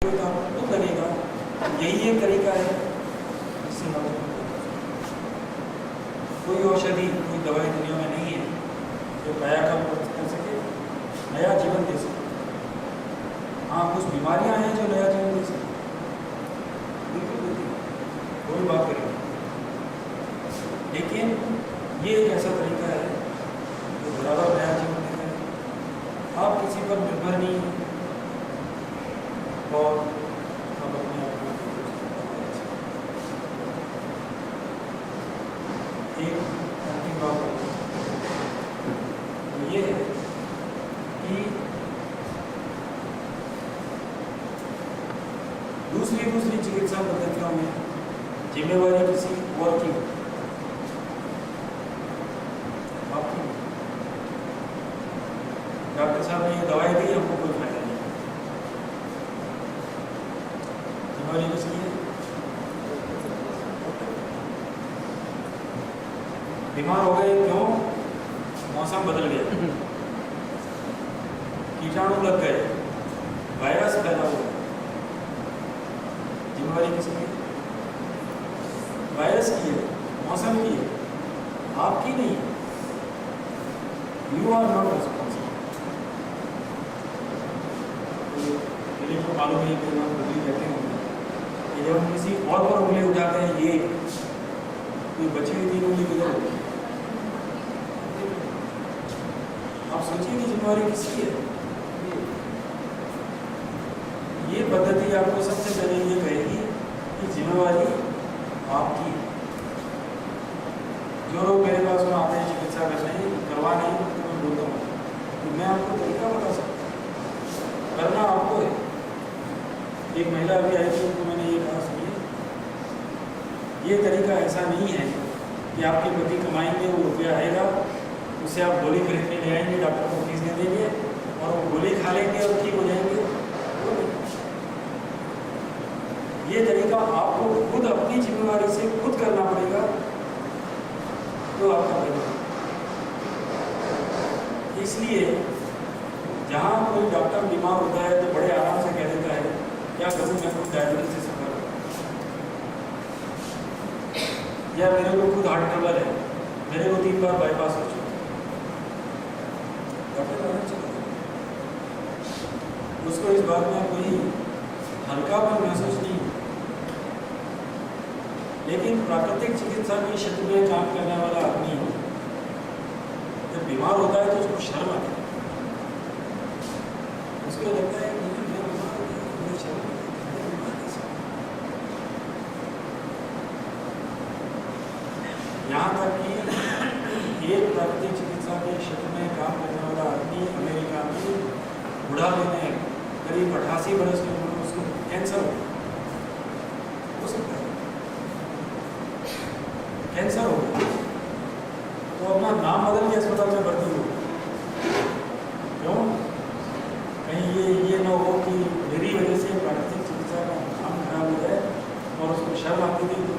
तो आपको लगेगा यही एक तरीका है। इससे कोई औषधि, कोई दवाई दुनिया में नहीं है जो काया का परिवर्तन कर सके, नया जीवन दे सके। हाँ, कुछ बीमारियां हैं जो नया जीवन दे सके, बिल्कुल कोई बात करें, लेकिन ये एक ऐसा तरीका है जो बराबर नया जीवन देता है। आप किसी पर निर्भर नहीं हैं और आप अपने आप को एक अंतिम बात तो ये है कि दूसरी चिकित्सा पद्धतियों में जिम्मेवारी किसी और की आपकी। डॉक्टर साहब ने ये दवाई दी, हमको कोई फायदा नहीं, जिम्मेवारी किसकी है? बीमार हो गए, क्यों? मौसम बदल गया, कीटाणु लग गए, वायरस फैला हुआ, जिम्मेवारी किसकी है? वायरस की है, मौसम की है, आपकी नहीं। You are not responsible. मेरे को मालूम है कि हम कभी कहते हैं कि जब हम किसी और पर उंगली उठाते हैं, ये कोई बची हुई 3 उंगली किधर होती है? आप सोचिए कि जिम्मेवारी किसकी है? ये पद्धति आपको सबसे पहले ये कहेगी कि जिम्मेवारी आपकी है। जो लोग मेरे पास में आते हैं चिकित्सा करवाने, तो मैं बोलता हूँ कि मैं आपको तरीका बता सकता हूँ, करना आपको है। एक महिला अभी आई थी, उनको मैंने ये कहा, सुनिए, ये तरीका ऐसा नहीं है कि आपके पति कमाएंगे, वो रुपया आएगा, उससे आप गोली खरीदने ले आएंगे, डॉक्टर को फीस दे देंगे और वो गोली खा लेंगे और ठीक हो जाएंगे। ये तरीका आपको खुद अपनी जिम्मेवारी से खुद करना पड़ेगा, तो आपका फायदा। इसलिए जहाँ कोई डॉक्टर बीमार होता है तो बड़े आराम से कह देता है, क्या करूँ, मैं खुद डायबिटीज से सफर हूँ, या मेरे को खुद हार्ट ट्रबल है, मेरे को 3 बार बाईपास हो चुका। उसको इस बात में कोई हल्कापन महसूस नहीं। लेकिन प्राकृतिक चिकित्सा के क्षेत्र में काम करने वाला आदमी जब बीमार होता है तो उसको शर्म आती है, उसको लगता है कि मैं बीमार हो गया, मुझे शर्म आती है, बीमार कैसे? यहाँ तक कि एक प्राकृतिक चिकित्सा के क्षेत्र में काम करने वाला आदमी अमेरिका में बुढ़ापे में करीब 88 बरस की उम्र में उसको कैंसर हो सकता है, कैंसर हो गया तो अपना नाम बदल के अस्पताल में भर्ती हो। क्यों? कहीं ये न हो कि मेरी वजह से प्राकृतिक चिकित्सा का नाम खराब हो जाए और उसको शर्म आती थी तो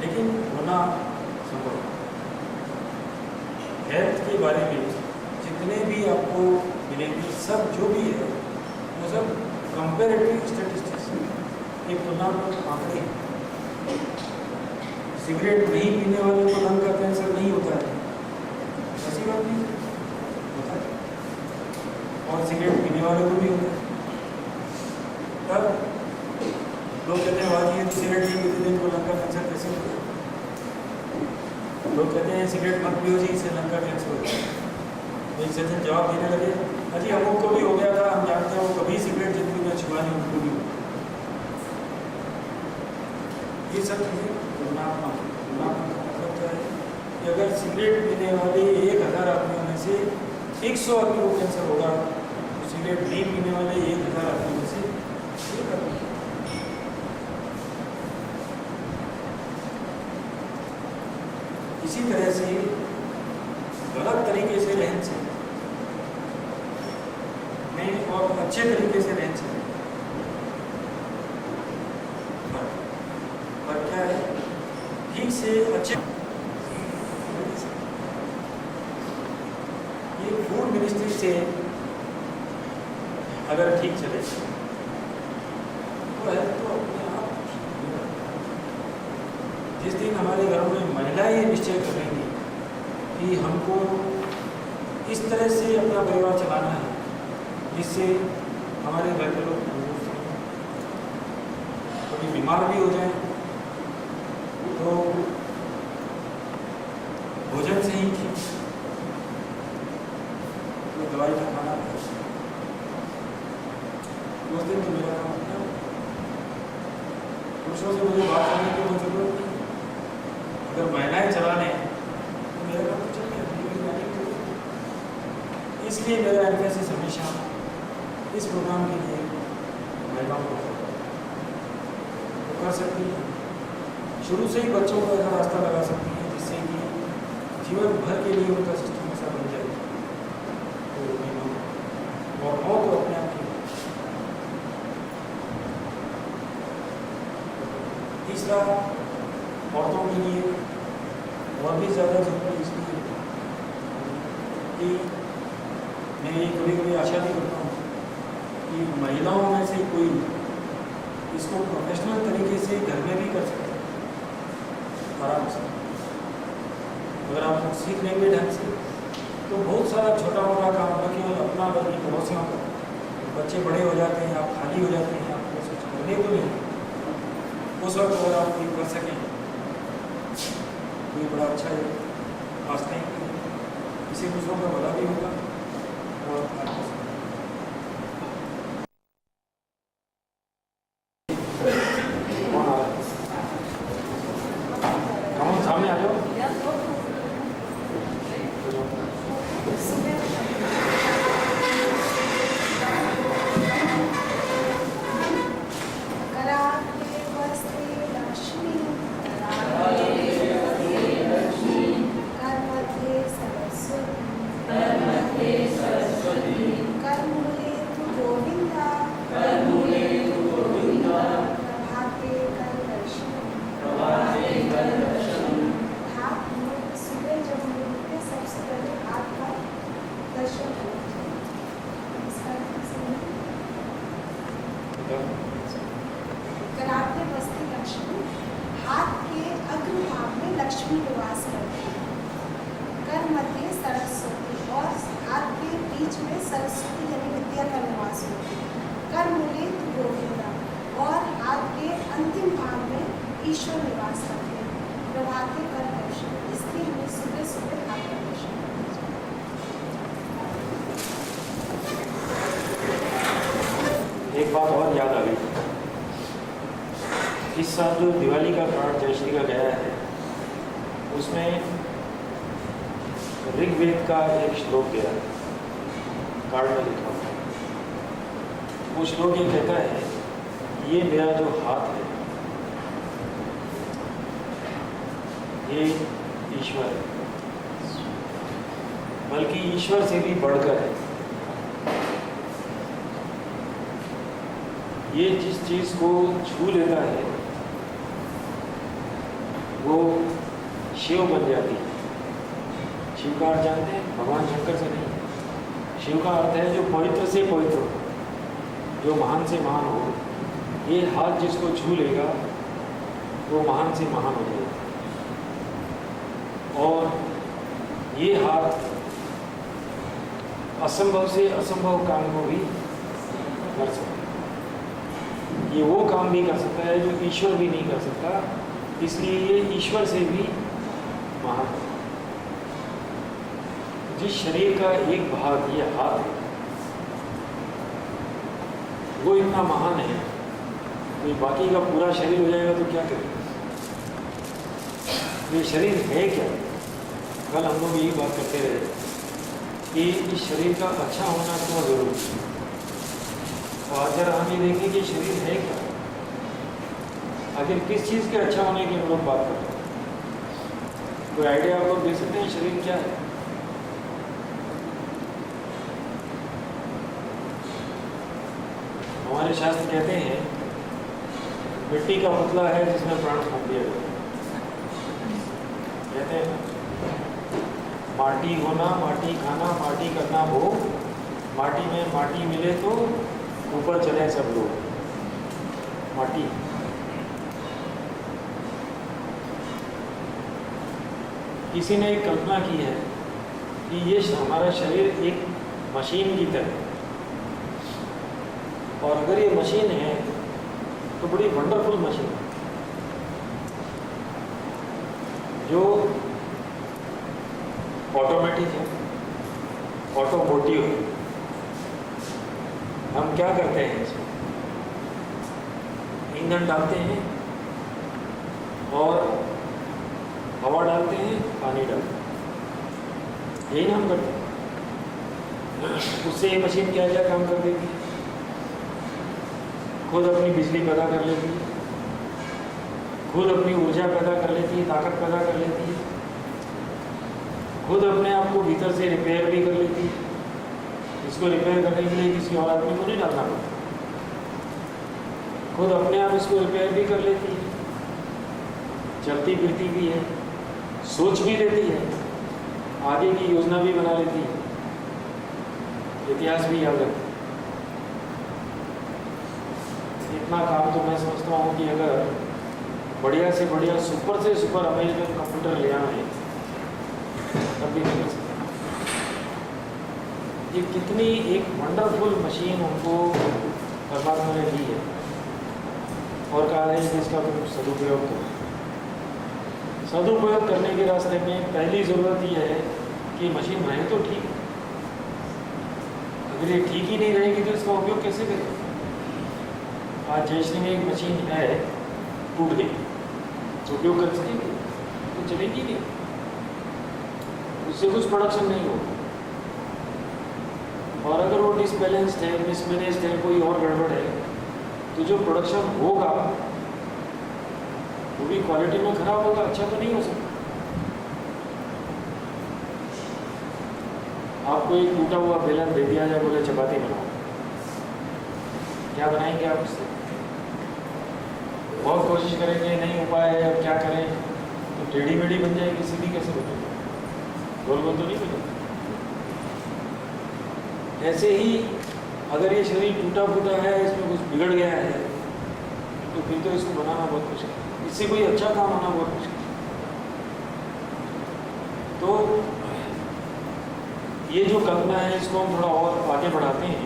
लेकिन होना संभव। हेल्थ के बारे में जितने भी आपको मिलेंगे, सब जो भी है वो सब कंपेरेटिव स्टैटिस्टिक्स, एक तुलनात्मक आंकड़े। सिगरेट नहीं पीने वाले को लंग का कैंसर नहीं होता है, ऐसी बात नहीं होता है, और सिगरेट पीने वाले को भी होता है। तब लोग कहते हैं बाजी है तो सिगरेट नहीं पीते थे, इनको लंग का कैंसर कैसे होता है? लोग कहते हैं सिगरेट मत पियो जी, इससे लंग का कैंसर होता है। एक सज्जन जवाब देने लगे, अजी हमको को भी हो गया था, हम जानते हैं, वो कभी सिगरेट जिंदगी में छुआ नहीं, उनको भी हो। ये सब चीज़ें तुलनात्मक मतलब क्या है कि अगर सिगरेट पीने वाले 1000 आदमियों में से 100 आदमी को कैंसर होगा, तो सिगरेट नहीं पीने वाले 1000 आदमियों में से 1 आदमी। इसी तरह से गलत तरीके से रहन सहन में और अच्छे तरीके से रहन सहन पर क्या है, ठीक से अच्छे। ये फूड मिनिस्ट्री से अगर ठीक चले तो है तो अपने आप। जिस दिन हमारे घरों में महिला ये निश्चय करेंगी कि हमको इस तरह से अपना परिवार चलाना है जिससे हमारे घर के लोग कभी बीमार भी हो जाए तो भोजन से ही ठीक, तो दवाई का खाना उस दिन तो मेरा काम होता है। पुरुषों से मुझे बात करने की कोई जरूरत नहीं, अगर महिलाएं चला लें तो मेरा काम तो चल गया। इसलिए मेरा एम्फेसिस हमेशा इस प्रोग्राम के लिए महिलाओं को कर सकती है, शुरू से ही बच्चों को ऐसा रास्ता लगा सकती है जिससे कि जीवन भर के लिए उनका सिस्टम ऐसा बन जाए और हो तो अपने आप की। तीसरा, औरतों के लिए और भी ज़्यादा जरूरी इसलिए कि मैं ये कभी कभी आशा भी करता हूँ कि महिलाओं में से कोई इसको प्रोफेशनल तरीके से घर में भी कर सकते हैं आराम से। अगर आप सीख लेंगे ढंग से तो बहुत सारा छोटा मोटा काम न केवल अपना बल्कि पड़ोसियों का। बच्चे बड़े हो जाते हैं, आप खाली हो जाते हैं, आपको कुछ करने को नहीं। उस वक्त अगर आप ये कर सकें तो ये बड़ा अच्छा है। रास्ते इसी दूसरों का भला भी होगा और सामने आ जाओ। कराग्र बस्ती लक्ष्मी, हाथ के अग्रभाग में लक्ष्मी निवास करती है। कर मध्य सरस्वती और हाथ के बीच में सरस्वती यानी विद्या का निवास होती है। कर मूले तो गोविंदा और हाथ के अंतिम भाग में ईश्वर निवास करते हैं। प्रभाते कर दर्शन, इसलिए हमें सुबह सुबह हाथ का दर्शन करना चाहिए। एक बात और याद आ गई, इस साल जो दिवाली का कार्ड जयश्री का गया है उसमें ऋग्वेद का एक श्लोक गया है, कार्ड में लिखा हुआ है। वो श्लोक ये कहता है, ये मेरा जो हाथ है ये ईश्वर है, बल्कि ईश्वर से भी बढ़कर है। ये जिस चीज को छू लेता है वो शिव बन जाती है। शिव का अर्थ जानते हैं? भगवान शंकर से नहीं। शिव का अर्थ है जो पवित्र से पवित्र हो, जो महान से महान हो। ये हाथ जिसको छू लेगा वो महान से महान हो जाएगा। और ये हाथ असंभव से असंभव काम को भी कर सकता है। ये वो काम भी कर सकता है जो ईश्वर भी नहीं कर सकता, इसलिए ये ईश्वर से भी महान है। जिस शरीर का एक भाग ये हाथ है वो इतना महान है, तो बाकी का पूरा शरीर हो जाएगा तो क्या करें? ये शरीर है क्या? कल हम लोग यही बात करते रहे कि इस शरीर का अच्छा होना क्यों जरूरी है। तो आज जरा हम ये देखें कि शरीर है क्या, आखिर किस चीज़ के अच्छा होने की हम लोग बात करते हैं। कोई आइडिया आप लोग दे सकते हैं शरीर क्या है? हमारे शास्त्र कहते हैं मिट्टी का पुतला है जिसमें प्राण फूंक दिया गया। कहते हैं माटी होना, माटी खाना, माटी करना हो, माटी में माटी मिले तो ऊपर चले सब लोग, माटी। किसी ने एक कल्पना की है कि ये हमारा शरीर एक मशीन की तरह है, और अगर ये मशीन है तो बड़ी वंडरफुल मशीन है, जो ऑटोमेटिक है, ऑटोमोटिव है। हम क्या करते हैं इसमें? ईंधन डालते हैं और हवा डालते हैं, पानी डालते हैं, यही ना हम करते हैं। उससे ये मशीन क्या क्या काम कर देगी? खुद अपनी बिजली पैदा कर लेती है, खुद अपनी ऊर्जा पैदा कर लेती है, ताकत पैदा कर लेती है, खुद अपने आप को भीतर से रिपेयर भी कर लेती है। इसको रिपेयर करने के लिए किसी और आदमी को नहीं डालना पड़ता, खुद अपने आप इसको रिपेयर भी कर लेती है, चलती फिरती भी है, सोच भी लेती है, आगे की योजना भी बना लेती है, इतिहास भी याद रखती है। इतना काम तो मैं समझता हूँ कि अगर बढ़िया से बढ़िया सुपर से सुपर अमेरिकन कंप्यूटर ले आए तब भी नहीं कर सकते। ये कितनी एक वंडरफुल मशीन हमको परमात्मा ने दी है, और कहा है कि इसका तुम सदुपयोग करो। सदुपयोग करने के रास्ते में पहली ज़रूरत यह है कि मशीन रहे तो ठीक। अगर ये ठीक ही नहीं रहेगी तो इसका उपयोग कैसे करें? आज जयश्री में एक मशीन है, टूट गई, तो उपयोग कर सकेंगे? तो चलेगी नहीं, उससे कुछ प्रोडक्शन नहीं होगा। और अगर वो डिसबैलेंस्ड है, मिसमैनेज्ड है, कोई और गड़बड़ है, तो जो प्रोडक्शन होगा वो भी क्वालिटी में खराब होगा, अच्छा तो नहीं हो सकता। आपको एक टूटा हुआ बेलन दे दिया जाए, बोले चपाती बनाओ, क्या बनाएंगे आप उससे? बहुत कोशिश करेंगे, नहीं उपाय है, अब क्या करें, तो टेढ़ी मेढ़ी बन जाएगी, सीधी कैसे बनेगी? गोल गोल तो नहीं बनेगी। ऐसे ही अगर ये शरीर टूटा फूटा है, इसमें कुछ बिगड़ गया है, तो फिर तो इसको बनाना बहुत मुश्किल है, इससे कोई अच्छा काम होना बहुत मुश्किल है। तो ये जो कल्पना है, इसको हम थोड़ा और आगे बढ़ाते हैं।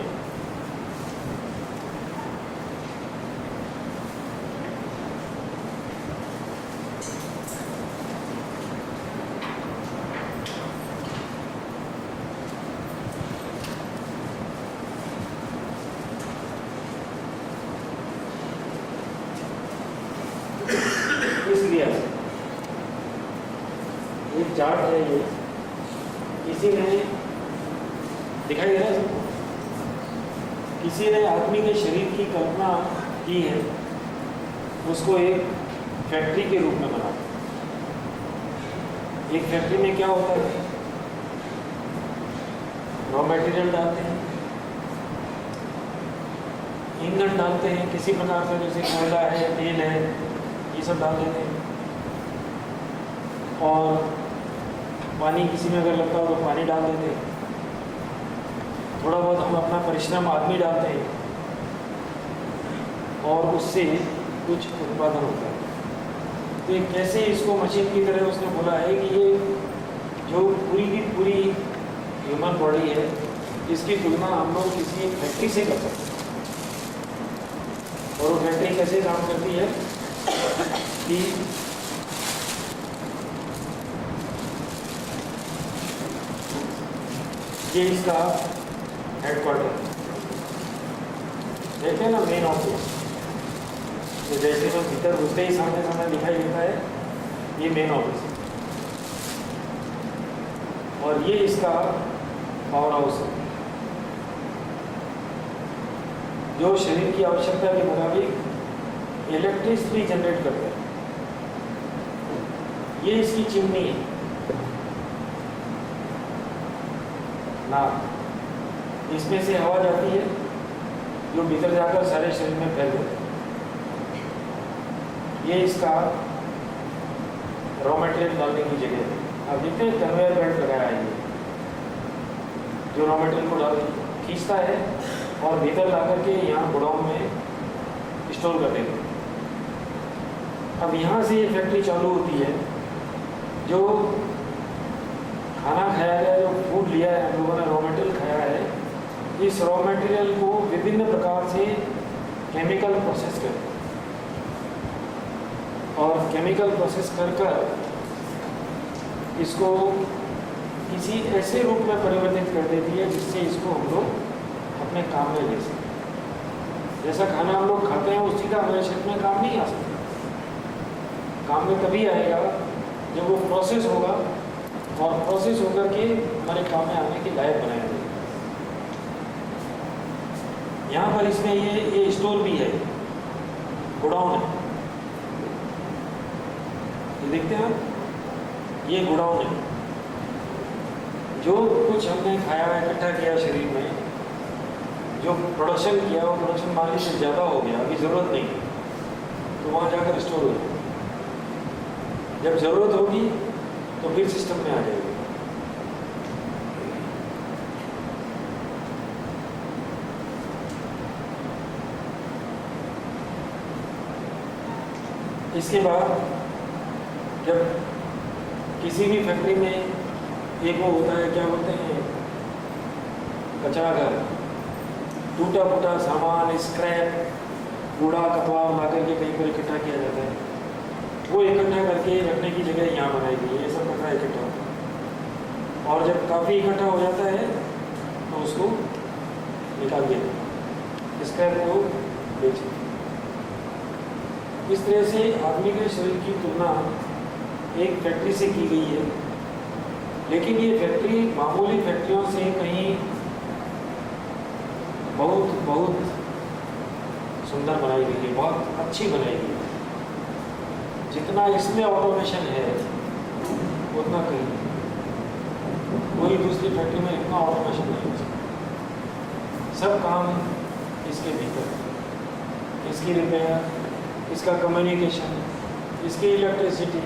एक चार्ट है, ये किसी ने दिखाई दे रहा है सबको? किसी ने आदमी के शरीर की कल्पना की है, उसको एक फैक्ट्री के रूप में बना। एक फैक्ट्री में क्या होता है? रॉ मटेरियल डालते हैं, ईंधन डालते हैं किसी प्रकार से, जैसे कोयला है, तेल है, ये सब डाल देते हैं, और पानी किसी में अगर लगता हो तो पानी डाल देते हैं, थोड़ा बहुत हम अपना परिश्रम आदमी डालते हैं, और उससे कुछ उत्पादन होता है। तो ये कैसे इसको मशीन की तरह उसने बोला है कि ये जो पूरी की पूरी ह्यूमन बॉडी है, इसकी तुलना हम लोग किसी एक फैक्ट्री से कर सकते हैं। और वो फैक्ट्री कैसे काम करती है कि ये इसका हेडक्वार्टर देखते हैं ना, मेन ऑफिस। तो जैसे तो भीतर घुसते ही सामने सामने दिखाई देता है, ये मेन ऑफिस है, और ये इसका पावर हाउस है, जो शरीर की आवश्यकता के मुताबिक इलेक्ट्रिसिटी जनरेट करता है। ये इसकी चिमनी है ना, इसमें से हवा जाती है जो भीतर जाकर सारे शरीर में फैल जाती है। ये इसका रॉ मटेरियल डालने की जगह है। आप देखते हैं कन्वेयर बेल्ट लगाया है, ये जो रॉ मटेरियल को डाल खींचता है और भीतर ला करके यहाँ गोडाउन में स्टोर कर देते हैं। अब यहाँ से ये फैक्ट्री चालू होती है। जो खाना खाया गया, जो फूड लिया है हम लोगों ने, रॉ मटेरियल खाया है, इस रॉ मटेरियल को विभिन्न प्रकार से केमिकल प्रोसेस करते हैं और केमिकल प्रोसेस कर इसको किसी ऐसे रूप में परिवर्तित कर देती है जिससे इसको हम लोग अपने काम में ले सकते। जैसा खाना हम लोग खाते हैं उसी का हमारे शरीर में काम नहीं आ सकता। काम में तभी आएगा जब वो प्रोसेस होगा और प्रोसेस होकर के हमारे काम में आने के लायक बनाया जाएगा। यहाँ पर इसमें ये स्टोर भी है, गोडाउन है। ये देखते हैं आप, ये गोडाउन है। जो कुछ हमने खाया है, इकट्ठा किया शरीर में, जो प्रोडक्शन किया वो प्रोडक्शन मान लीजिए ज़्यादा हो गया, अभी ज़रूरत नहीं है, तो वहाँ जाकर स्टोर हो जाएगा। जब ज़रूरत होगी तो फिर सिस्टम में आ जाएगी। इसके बाद जब किसी भी फैक्ट्री में एक वो होता है, क्या बोलते हैं, कचरा घर, टूटा फूटा सामान, स्क्रैप, कूड़ा कतवार ला करके कहीं पर इकट्ठा किया जाता है। वो इकट्ठा करके रखने की जगह यहाँ बनाई गई है। ये सब कचरा इकट्ठा होता है और जब काफ़ी इकट्ठा हो जाता है तो उसको निकाल दिया, स्क्रैप को बेचें। इस तरह से आदमी के शरीर की तुलना एक फैक्ट्री से की गई है, लेकिन ये फैक्ट्री मामूली फैक्ट्रियों से कहीं बहुत बहुत सुंदर बनाई गई है, बहुत अच्छी बनाई गई है। जितना इसमें ऑटोमेशन है उतना कहीं कोई दूसरी फैक्ट्री में इतना ऑटोमेशन नहीं हो सकता। सब काम इसके भीतर, इसकी रिपेयर, इसका कम्युनिकेशन, इसकी इलेक्ट्रिसिटी,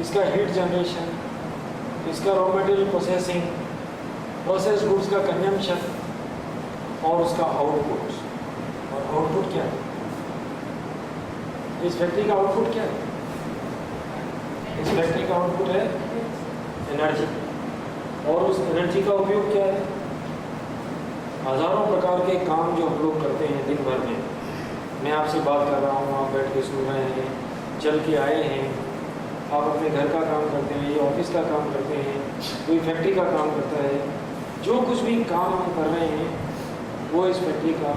इसका हीट जनरेशन, इसका raw material processing, process goods का कंजम्पशन और उसका आउटपुट। और आउटपुट क्या है? इस फैक्ट्री का आउटपुट क्या है? इस फैक्ट्री का आउटपुट है एनर्जी। और उस एनर्जी का उपयोग क्या है? हज़ारों प्रकार के काम जो हम लोग करते हैं दिन भर में। मैं आपसे बात कर रहा हूँ, आप बैठ के सुन रहे हैं, चल के आए हैं, आप अपने घर का काम करते हैं, ये ऑफिस का काम करते हैं, कोई फैक्ट्री का काम करता है। जो कुछ भी काम हम कर रहे हैं वो इस फैक्ट्री का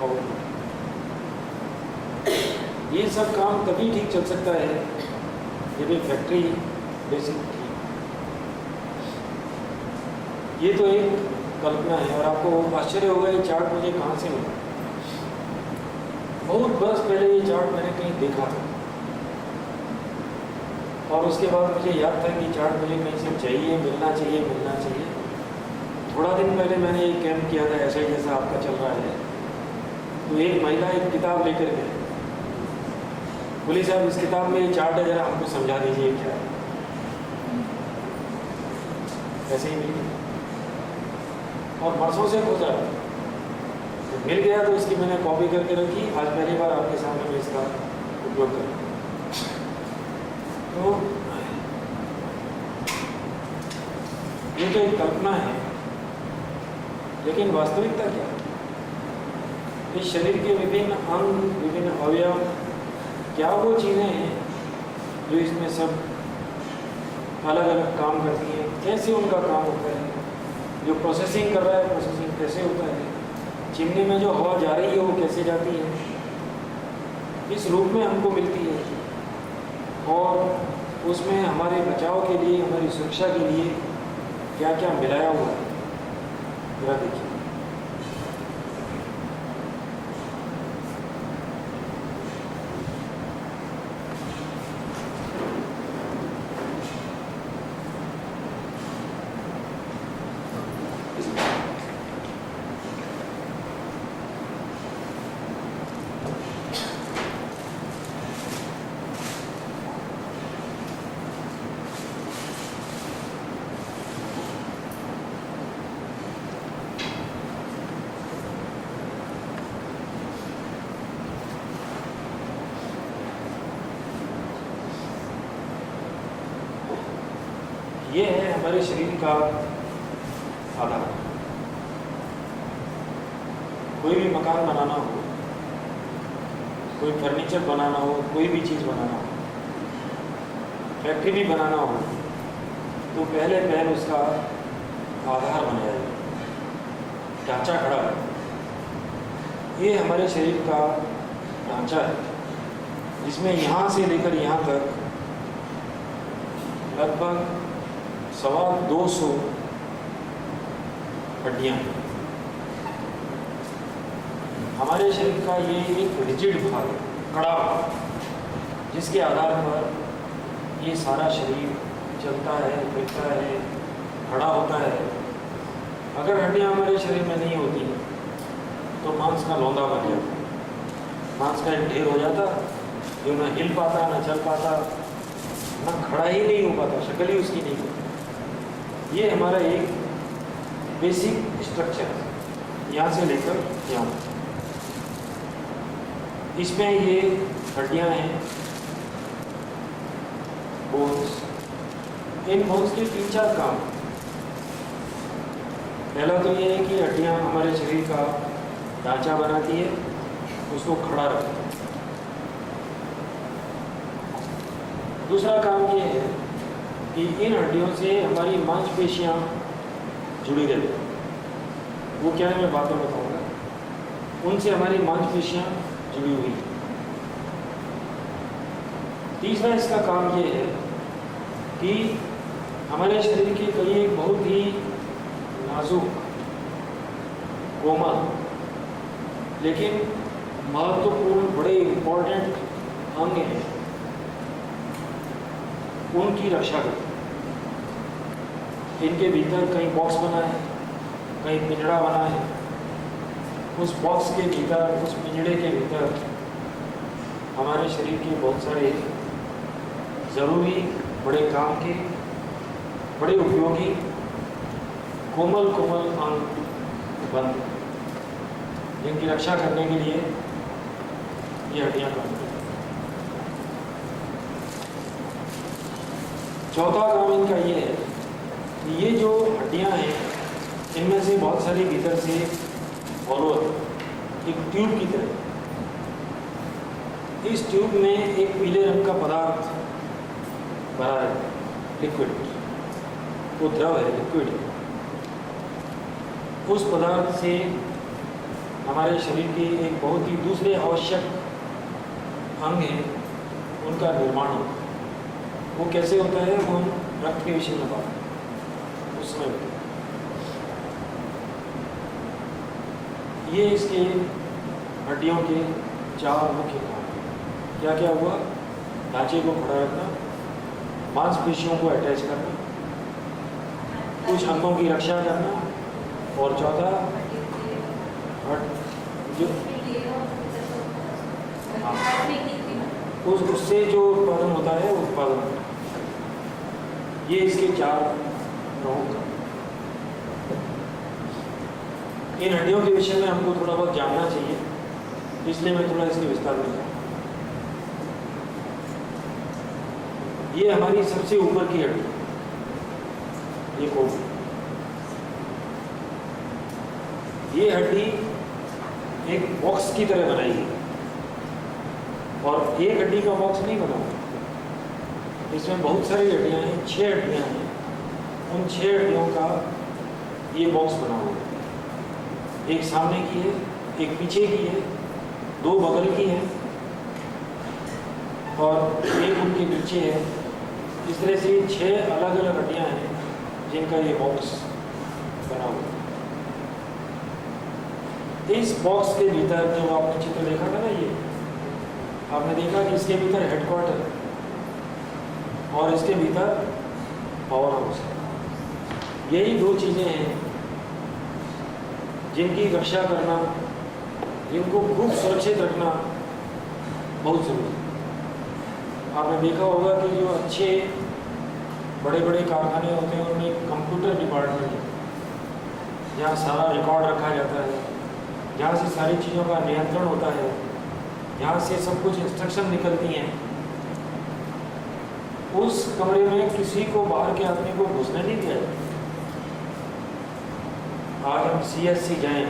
आउटपुट। ये सब काम तभी ठीक चल सकता है जब ये फैक्ट्री बेसिक ठीक। ये तो एक कल्पना है और आपको आश्चर्य होगा ये चार्ट मुझे कहाँ से मिला। बहुत बरस पहले ये चार्ट मैंने कहीं देखा था और उसके बाद मुझे याद था कि चार्ट मुझे कहीं से चाहिए, मिलना चाहिए। थोड़ा दिन पहले मैंने एक कैंप किया था ऐसा ही जैसा आपका चल रहा है। तो एक महिला एक किताब लेकर गई, बोली साहब इस किताब में ये चार्ट है, जरा हमको समझा दीजिए क्या है। ऐसे ही मिली और बरसों से खोजा, मिल गया तो इसकी मैंने कॉपी करके रखी। आज पहली बार आपके सामने मैं इसका उपयोग कर रहा हूँ। तो ये तो एक कल्पना है, लेकिन वास्तविकता क्या है? इस शरीर के विभिन्न अंग, विभिन्न अवयव, क्या वो चीज़ें हैं जो इसमें सब अलग अलग काम करती हैं? कैसे उनका काम होता है? जो प्रोसेसिंग कर रहा है, प्रोसेसिंग कैसे होता है? चिमनी में जो हवा जा रही है वो कैसे जाती है? इस रूप में हमको मिलती है और उसमें हमारे बचाव के लिए, हमारी सुरक्षा के लिए क्या क्या मिलाया हुआ है, जरा देखिए। हमारे शरीर का आधार। कोई भी मकान बनाना हो, कोई फर्नीचर बनाना हो, कोई भी चीज़ बनाना हो, फैक्ट्री भी बनाना हो, तो पहले उसका आधार बनाया जाए, ढांचा खड़ा है। ये हमारे शरीर का ढांचा है, जिसमें यहाँ से लेकर यहाँ तक लगभग 250 हड्डियाँ हैं। हमारे शरीर का ये एक रिजिड भाग है, कड़ा भाग, जिसके आधार पर ये सारा शरीर चलता है, फिरता है, खड़ा होता है। अगर हड्डियाँ हमारे शरीर में नहीं होती तो मांस का लौंदा बन जाता, मांस का एक ढेर हो जाता, जो ना हिल पाता, ना चल पाता, ना खड़ा ही नहीं हो पाता, शक्ल ही उसकी नहीं होती। ये हमारा एक बेसिक स्ट्रक्चर है, यहाँ से लेकर यहाँ। इसमें ये हड्डियाँ हैं, बोन्स। इन बोन्स के 3-4 काम। पहला तो ये है कि हड्डियाँ हमारे शरीर का ढांचा बनाती है, उसको खड़ा रखती है। दूसरा काम ये है कि इन हड्डियों से हमारी मांसपेशियाँ जुड़ी रहती हैं। वो क्या है मैं बाद में बताऊँगा। उनसे हमारी मांसपेशियाँ जुड़ी हुई हैं। तीसरा इसका काम ये है कि हमारे शरीर के कई एक बहुत ही नाजुक, कोमल, लेकिन महत्वपूर्ण, बड़े इम्पोर्टेंट अंग हैं, उनकी रक्षा करते हैं। इनके भीतर कहीं बॉक्स बना है, कहीं पिंजड़ा बना है। उस बॉक्स के भीतर, उस पिंजड़े के भीतर हमारे शरीर के बहुत सारे ज़रूरी, बड़े काम के, बड़े उपयोगी, कोमल अंग बंद, जिनकी रक्षा करने के लिए ये हड्डियाँ काम करती हैं। चौथा काम इनका ये है कि ये जो हड्डियाँ हैं, इनमें से बहुत सारी भीतर से फॉलो एक ट्यूब की तरह। इस ट्यूब में एक पीले रंग का पदार्थ भरा है, लिक्विड, वो द्रव है, लिक्विड है। उस पदार्थ से हमारे शरीर के एक बहुत ही दूसरे आवश्यक अंग हैं, उनका निर्माण होता है। वो कैसे होता है, वो हम रक्त के विषय में बात करें उस समय। ये इसके हड्डियों के 4 मुख्य काम हैं। क्या क्या हुआ? ढांचे को खड़ा रखना, मांसपेशियों को अटैच करना, कुछ अंगों की रक्षा करना, और चौथा जो उससे जो उत्पादन होता है, उत्पादन। ये इसके 4 प्रमुख काम। इन हड्डियों के विषय में हमको थोड़ा बहुत जानना चाहिए, इसलिए मैं थोड़ा इसके विस्तार में जाऊँ। ये हमारी सबसे ऊपर की हड्डी, ये कोप। ये हड्डी एक बॉक्स की तरह बनाई है, और एक हड्डी का बॉक्स नहीं बना, इसमें बहुत सारी हड्डियाँ हैं, 6 हड्डियाँ हैं। उन 6 हड्डियों का ये बॉक्स बना हुआ है। एक सामने की है, एक पीछे की है, 2 बगल की है, और एक उनके पीछे है। इस तरह से 6 अलग अलग हड्डियाँ हैं जिनका ये बॉक्स बना हुआ है। इस बॉक्स के भीतर जो आपने चित्र देखा था ना, ये आपने देखा कि इसके भीतर हेडक्वार्टर और इसके भीतर पावर हाउस है। यही 2 चीज़ें हैं जिनकी रक्षा करना, जिनको खूब सुरक्षित रखना बहुत ज़रूरी है। आपने देखा होगा कि जो अच्छे बड़े बड़े कारखाने होते हैं, उनमें एक कंप्यूटर डिपार्टमेंट है, जहाँ सारा रिकॉर्ड रखा जाता है, जहाँ से सारी चीज़ों का नियंत्रण होता है, जहाँ से सब कुछ इंस्ट्रक्शन निकलती हैं। उस कमरे में किसी को बाहर के आदमी को घुसने नहीं दिया जाता। आज हम CSC जाएं,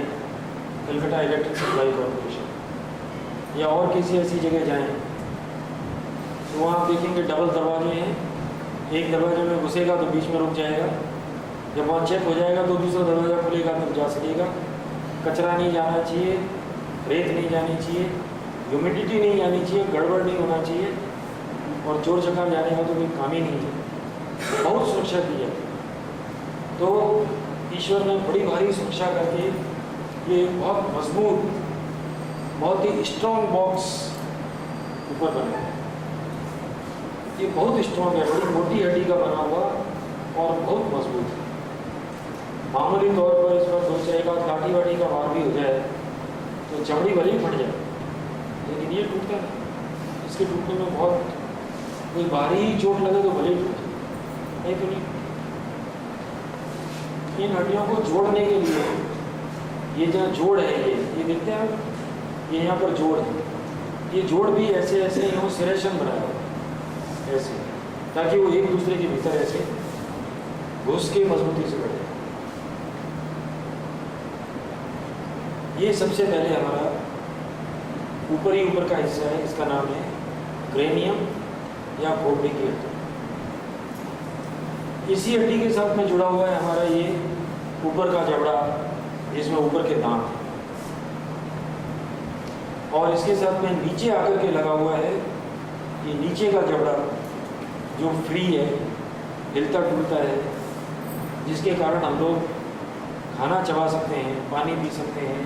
कलकत्ता इलेक्ट्रिक सप्लाई कॉर्पोरेशन, या और किसी ऐसी जगह जाएं, तो वहाँ आप देखेंगे डबल दरवाजे हैं। एक दरवाजे में घुसेगा तो बीच में रुक जाएगा, जब वहाँ चेक हो जाएगा तो दूसरा दरवाज़ा खुलेगा तब जा सकेगा। कचरा नहीं जाना चाहिए, रेत नहीं जानी चाहिए, ह्यूमिडिटी नहीं जानी चाहिए, गड़बड़ नहीं होना चाहिए, और चोर चकार जाने का तो कोई काम ही नहीं है। बहुत सुरक्षा दी है। तो ईश्वर ने बड़ी भारी सुरक्षा करके ये बहुत मजबूत, बहुत ही स्ट्रॉन्ग बॉक्स ऊपर बनाया। ये बहुत स्ट्रॉन्ग है, बड़ी मोटी हड्डी का बना हुआ और बहुत मजबूत है। मामूली तौर पर इस पर सोच रहेगा लाठी वाठी का वार भी हो जाए तो चमड़ी भले ही फट जाए, लेकिन ये टूटता नहीं। इसके टूटने में बहुत कोई भारी चोट लगे तो भले ही टूटे, नहीं तो नहीं। इन हड्डियों को जोड़ने के लिए ये जो जोड़ है, ये देखते हैं आप, ये यहाँ पर जोड़ है। ये जोड़ भी ऐसे ऐसे यूँ सिरेशन बनाया हुआ ऐसे, ताकि वो एक दूसरे के भीतर ऐसे घुस के मजबूती से बैठे। ये सबसे पहले हमारा ऊपर का हिस्सा है, इसका नाम है क्रेनियम या खोपड़ी की हड्डी। इसी हड्डी के साथ में जुड़ा हुआ है हमारा ये ऊपर का जबड़ा, जिसमें ऊपर के दांत हैं, और इसके साथ में नीचे आकर के लगा हुआ है ये नीचे का जबड़ा, जो फ्री है, हिलता डुलता है, जिसके कारण हम लोग खाना चबा सकते हैं, पानी पी सकते हैं,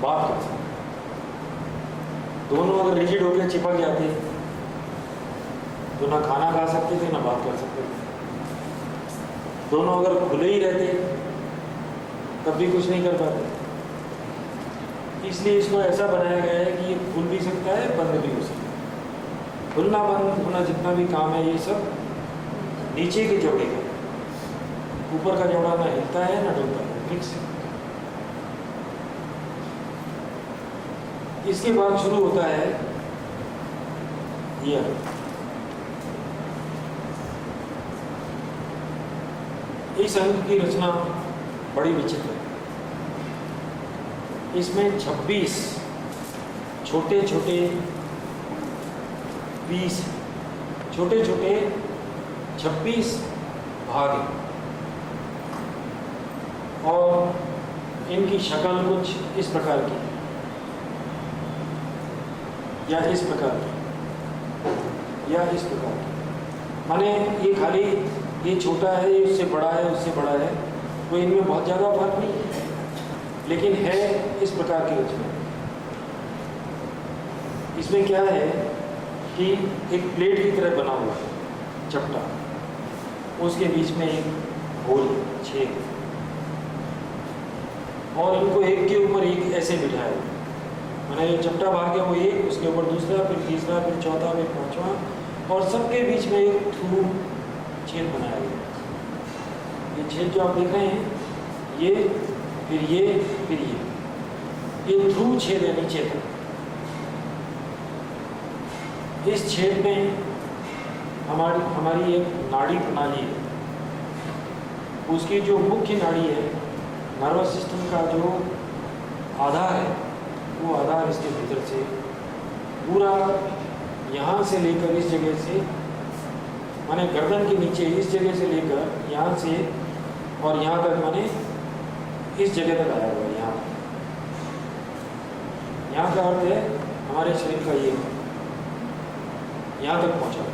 बात कर सकते हैं। दोनों अगर रिजिड होकर चिपक जाते तो ना खाना खा सकते थे ना बात कर सकते थे। दोनों अगर खुले ही रहते तब भी कुछ नहीं कर पाते। इसलिए इसको ऐसा बनाया गया है कि ये खुल भी सकता है, बंद भी हो सकता है। खुलना बंद होना जितना भी काम है ये सब नीचे के जबड़े का, ऊपर का जबड़ा ना हिलता है ना डुलता है, फिक्स है। इसके बाद शुरू होता है ईयर। इस अंग की रचना बड़ी विचित्र है। इसमें 26 छोटे छोटे पीस, छोटे छोटे 26 भाग हैं, और इनकी शक्ल कुछ इस प्रकार की या इस प्रकार की या इस प्रकार की। माने ये खाली ये छोटा है, ये उससे बड़ा है, उससे बड़ा है, तो इनमें बहुत ज़्यादा फर्क नहीं है, लेकिन है इस प्रकार की रचना। इसमें क्या है कि एक प्लेट की तरह बना हुआ है चपटा, उसके बीच में एक होल छेद, और इनको एक के ऊपर एक ऐसे बिठाया हुआ। मैंने जो चपटा भाग है वो एक, उसके ऊपर दूसरा, फिर तीसरा, फिर चौथा, फिर पांचवा, और सबके बीच में एक थ्रू छेद बनाया गया। ये छेद जो आप देख रहे हैं, ये फिर ये फिर ये थ्रू छेद है नीचे तक। इस छेद में हमारी एक नाड़ी प्रणाली है। उसकी जो मुख्य नाड़ी है, नर्वस सिस्टम का जो आधार है, वो आधार इसके भीतर से पूरा यहाँ से लेकर इस जगह से, माने गर्दन के नीचे इस जगह से लेकर यहाँ से और यहाँ तक, माने इस जगह तक आया हुआ है। यहाँ का अर्थ है हमारे शरीर का ये यहाँ तक पहुँचा।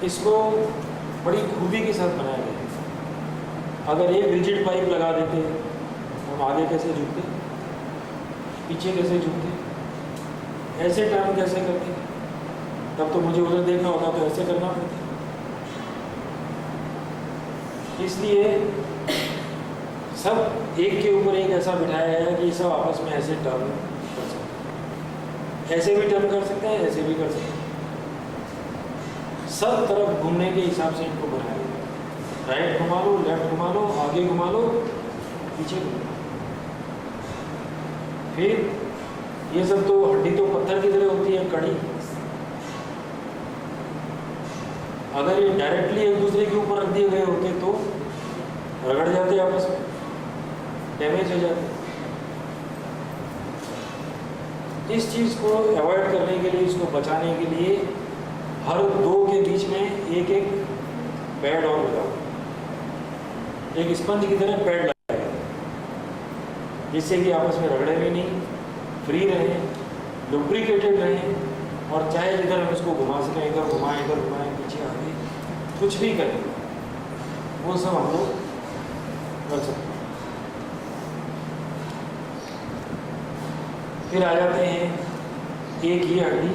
इसको बड़ी खूबी के साथ बनाया गया है। अगर एक रिजिड पाइप लगा देते हम आगे कैसे झुकते, पीछे कैसे झुकते, ऐसे टर्न कैसे करते, तब तो मुझे उधर देखना होता तो ऐसे करना पड़ता। इसलिए सब एक के ऊपर एक ऐसा बिठाया है कि सब आपस में ऐसे टर्न कर सकते हैं, ऐसे भी टर्न कर सकते हैं, ऐसे भी कर सकते हैं। सब तरफ घूमने के हिसाब से इनको बनाया गया। राइट घुमा लो, लेफ्ट घुमा लो, आगे घुमा लो, पीछे घुमा लो। फिर ये सब तो हड्डी तो पत्थर की तरह होती है, कड़ी, अगर ये डायरेक्टली एक दूसरे के ऊपर रख दिए गए होते तो रगड़ जाते आपस में, डैमेज हो जाते। इस चीज़ को अवॉइड करने के लिए, इसको बचाने के लिए हर दो के बीच में एक एक पैड और लगाओ, एक स्पंज की तरह पैड लगाए, जिससे कि आपस में रगड़े भी नहीं, फ्री रहें, लुब्रिकेटेड रहें, और चाहे जिधर हम इसको घुमा सकें, इधर घुमाएं, पीछे आगे, कुछ भी करें, वो सब हम लोग कर सकते हैं। फिर आ जाते हैं एक ये हड्डी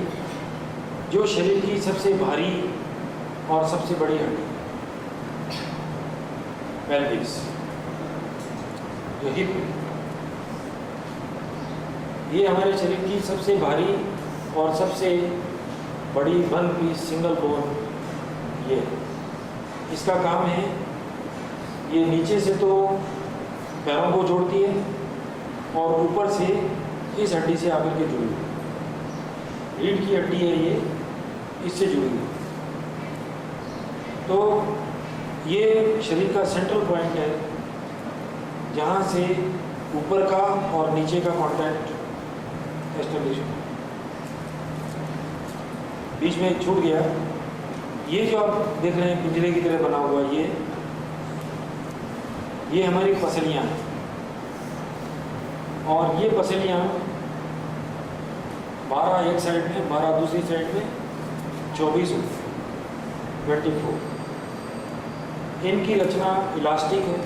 जो शरीर की सबसे भारी और सबसे बड़ी हड्डी, पेल्विस, जो हिप, ये हमारे शरीर की सबसे भारी और सबसे बड़ी वन पीस सिंगल बोन ये है। इसका काम है, ये नीचे से तो पैरों को जोड़ती है और ऊपर से इस हड्डी से आकर के जुड़ी है, रीढ़ की हड्डी है ये, इससे जुड़ी है। तो ये शरीर का सेंट्रल पॉइंट है जहाँ से ऊपर का और नीचे का कांटेक्ट एस्टेब्लिश हो। बीच में छूट गया, ये जो आप देख रहे हैं पिंजरे की तरह बना हुआ, ये हमारी पसलियाँ हैं, और ये पसलियाँ 12 एक साइड में, 12 दूसरी साइड में, 24 24। इनकी रचना इलास्टिक है,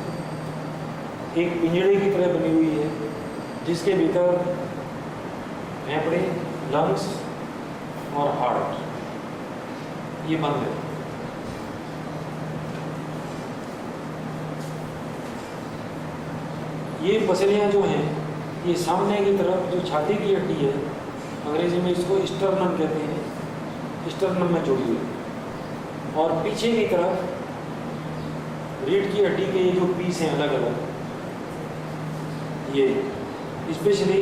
एक पिंजरे की तरह बनी हुई है, जिसके भीतर फेफड़े, लंग्स और हार्ट ये बंद है। ये पसलियाँ जो हैं, ये सामने की तरफ जो छाती की हड्डी है, अंग्रेजी में इसको स्टर्नम कहते हैं, स्टर्नम में जुड़ी हुई, और पीछे की तरफ रीढ़ की हड्डी के ये जो पीस हैं अलग अलग, ये स्पेशली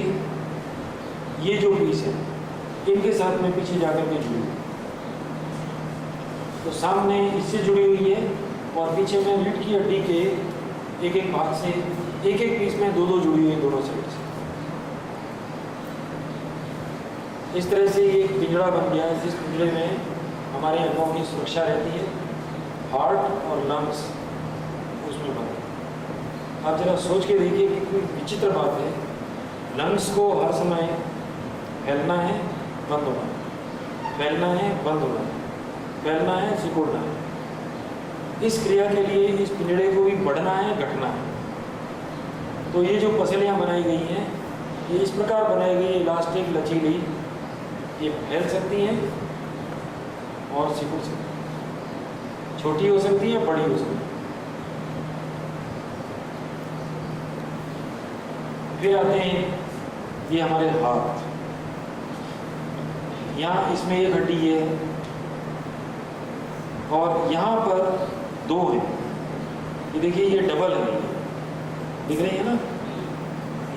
ये जो पीस है, इनके साथ में पीछे जाकर के जुड़ी हुई। तो सामने इससे जुड़ी हुई है और पीछे में रीढ़ की हड्डी के एक एक भाग से एक एक पीस में दो दो जुड़ी हुई दोनों साइड से। इस तरह से ये एक पिंजरा बन गया है, जिस पिंजरे में हमारे अंगों की सुरक्षा रहती है, हार्ट और लंग्स उसमें बंद है। आप जरा सोच के देखिए कि कोई विचित्र बात है, लंग्स को हर समय फैलना है, बंद होना है, फैलना है, बंद होना है, फैलना है, सिकुड़ना है। इस क्रिया के लिए इस पिंजरे को भी बढ़ना है, घटना है। तो ये जो पसलियाँ बनाई गई हैं, ये इस प्रकार बनाई गई, इलास्टिक, लचीली, ये फैल सकती हैं और सिकुड़ सकती हैं, छोटी हो सकती है, बड़ी हो सकती है। फिर आते हैं ये हमारे हाथ, यहाँ इसमें एक हड्डी है और यहाँ पर दो हैं। ये देखिए, ये डबल है, दिख रही है ना,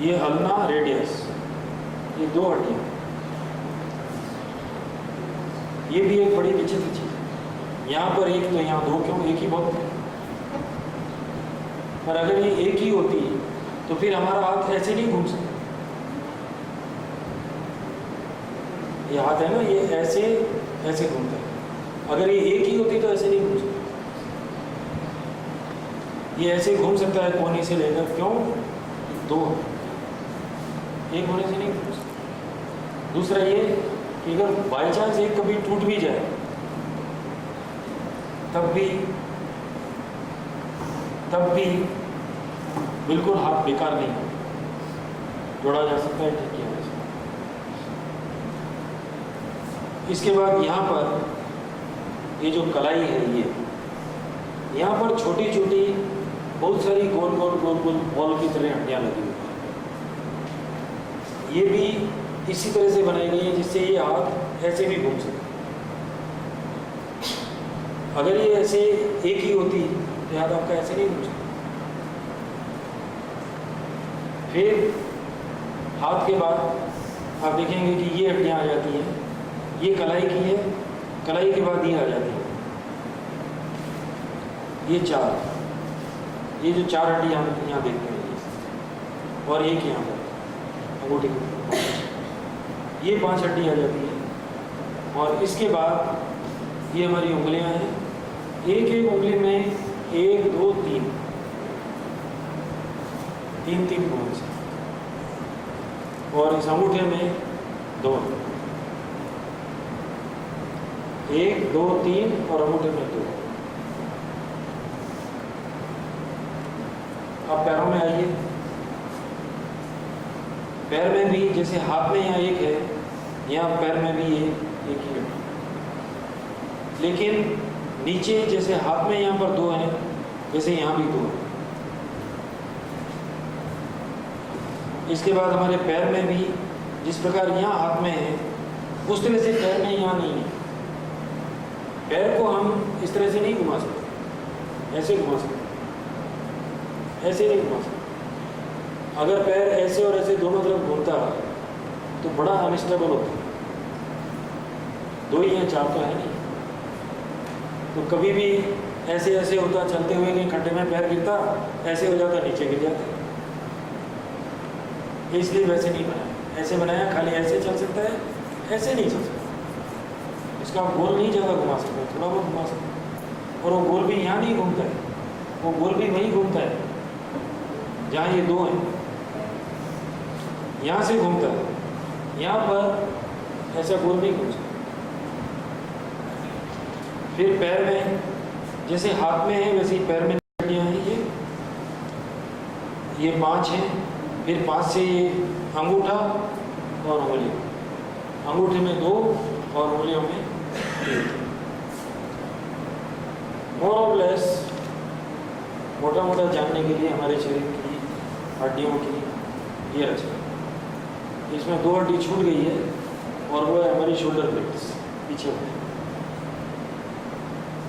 ये अल्ना रेडियस, ये दो हड्डियाँ। ये भी एक बड़ी विचित्र चीज़ है, यहाँ पर एक तो यहाँ दो, क्यों? एक ही बहुत है। पर अगर ये एक ही होती तो फिर हमारा हाथ ऐसे नहीं घूम सकता। ये हाथ है ना, ये ऐसे ऐसे घूमता है। अगर ये एक ही होती तो ऐसे नहीं घूम सकता। ये ऐसे घूम सकता है कोने से लेकर, क्यों? दो, एक होने से नहीं घूम सकता। दूसरा ये कि अगर बाई चांस एक कभी टूट भी जाए, तब भी बिल्कुल हाथ बेकार नहीं हो, जोड़ा जा सकता है, ठीक किया जा सकता है। इसके बाद यहाँ पर ये जो कलाई है, ये यहाँ पर छोटी छोटी बहुत सारी गोल गोल बॉल की तरह हड्डियाँ लगी हुई हैं। ये भी इसी तरह से बनाई गई है जिससे ये हाथ ऐसे भी घूम सके। अगर ये ऐसे एक ही होती तो हाथ आपका ऐसे नहीं घूम सकता। फिर हाथ के बाद आप देखेंगे कि ये हड्डियाँ आ जाती हैं, ये कलाई की है, कलाई के बाद ये आ जाती है, ये 4, ये जो 4 हड्डी हम यहाँ देखते हैं ये, और एक यहाँ पर अंगूठे के ऊपर, ये 5 हड्डी आ जाती है। और इसके बाद ये हमारी उंगलियां हैं, एक एक उंगली में 1 2 3 3 बोन्स, और इस अंगूठे में 2, 1 2 3 और अंगूठे में 2। अब पैरों में आइए। पैर में भी जैसे हाथ में यहाँ 1 है, यहाँ पैर में भी ये 1 ही है, लेकिन नीचे जैसे हाथ में यहाँ पर 2 हैं, वैसे यहाँ भी 2 है। इसके बाद हमारे पैर में भी जिस प्रकार यहाँ हाथ में है, उस तरह से पैर में यहाँ नहीं है। पैर को हम इस तरह से नहीं घुमा सकते, ऐसे घुमा सकते, ऐसे नहीं घुमा सकते। अगर पैर ऐसे और ऐसे दोनों तरफ घूमता तो बड़ा अनस्टेबल होता। 2 ही हैं, 4 तो है नहीं। तो कभी भी ऐसे ऐसे होता, चलते हुए कहीं खड्डे में पैर गिरता, ऐसे हो जाता, नीचे गिर जाता। इसलिए वैसे नहीं बनाया, ऐसे बनाया, खाली ऐसे चल सकता है, ऐसे नहीं चल सकता। इसका गोल नहीं ज़्यादा घुमा सकते, थोड़ा बहुत घुमा सकते। और वो गोल भी यहाँ नहीं घूमता है, वो गोल भी वहीं घूमता है जहाँ ये 2 हैं, यहाँ से घूमता है। यहाँ पर ऐसा गोल नहीं घूम सकता। फिर पैर में जैसे हाथ में है, वैसे ही पैर में हड्डियाँ हैं, ये 5 हैं। फिर 5 से ये अंगूठा और उंगली, अंगूठे में 2 और उंगलियों में 3। मोर और लेस मोटा मोटा जानने के लिए हमारे शरीर की हड्डियों की ये रचना। इसमें 2 हड्डी छूट गई है, और वो है हमारी शोल्डर ब्लेड्स पीछे में,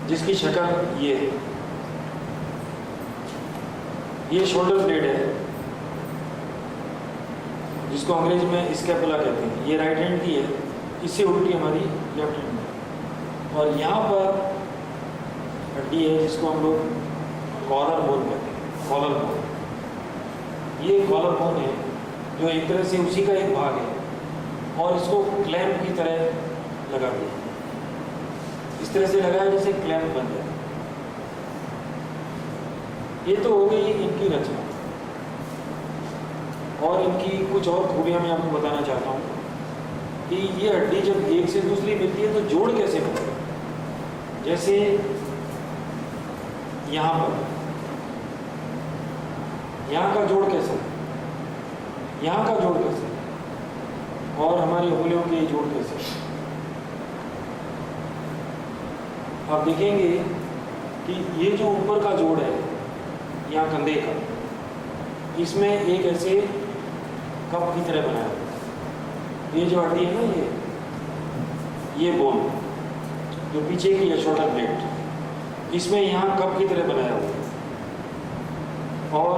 जिसकी शक्ल ये है। ये शोल्डर ब्लेड है, जिसको अंग्रेजी में स्कैपुला कहते हैं। ये राइट हैंड की है, इससे उल्टी हमारी लेफ्ट हैंड में। और यहाँ पर हड्डी है जिसको हम लोग कॉलर बोन कहते हैं, कॉलर बोन। ये कॉलर बोन है जो एक तरह से उसी का एक भाग है, और इसको क्लैंप की तरह लगा दिया, इस तरह से लगाया जैसे क्लैंप बन जाए। ये तो हो गई इनकी रचना, और इनकी कुछ और खूबियां मैं आपको बताना चाहता हूँ कि ये हड्डी जब एक से दूसरी मिलती है तो जोड़ कैसे बनता है। जैसे यहाँ पर, यहाँ का जोड़ कैसे, यहाँ का जोड़ कैसे, और हमारी उंगलियों के जोड़ कैसे। आप देखेंगे कि ये जो ऊपर का जोड़ है यहाँ कंधे का, इसमें एक ऐसे कप की तरह बनाया हुआ है। ये जो हड्डी है ना, ये बोन जो पीछे की है, शोल्डर ब्लेड, इसमें यहाँ कप की तरह बनाया हुआ है। और